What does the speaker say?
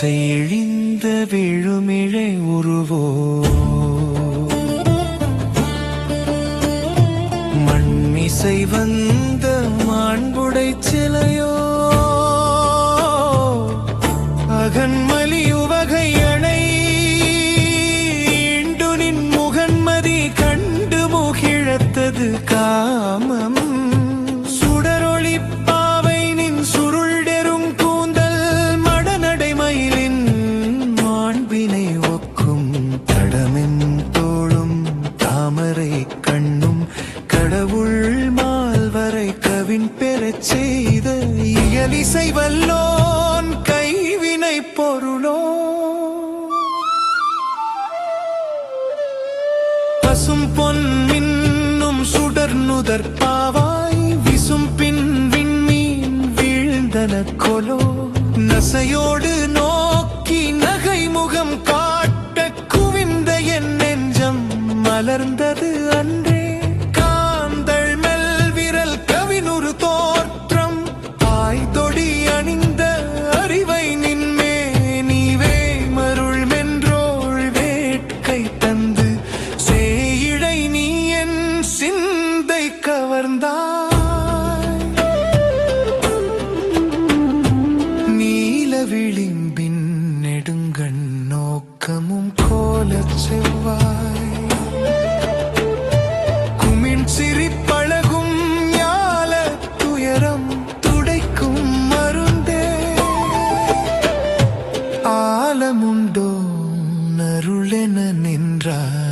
இசையிழிந்த விழுமிழை உருவோ மண்மிசை வந்த மாண்புடை சிலையோ அகன்மலி உவகை அணை இண்டுனின் முகன்மதி கண்டு முகிழத்தது காமம் சுடரொளி பாவை நின் சுருள்டெரும் கூந்தல் மடநடை மயிலின் மாண்பினை ஒக்கும் தடமென் தோளும் தாமரை கண்ணும் கடவுள் மால்வரை கவின் பெறச் செய்த இயலிசை வல்லோன் கைவினை பொருளோ பசும் பொன் மின்னும் சுடர்நுதற் பாவாய் விசும் பின் விண்மீன் வீழ்ந்தன கொலோ நசையோடு நோக்கி நகை முகம் காட்ட குவிந்த என் நெஞ்சம் மலர்ந்தது அன்றே காந்தள் மெல் விரல் கவினுறு தோற்றம் ஆய்தொடி அணிந்த அறிவை நின்மே நீவே மருள் மென்றோள் வேட்கை தந்து சேயிழை நீ என் சிந்தை கவர்ந்தாய் நீல விளிம்பின் நெடுங்கண் நோக்கமும் கோலச் செவ்வாய் குமிழ் சிரிப்பழகும் ஞால துயரம் துடைக்கும் மருந்தே ஆலமுண்டோ நருளென நின்றாய்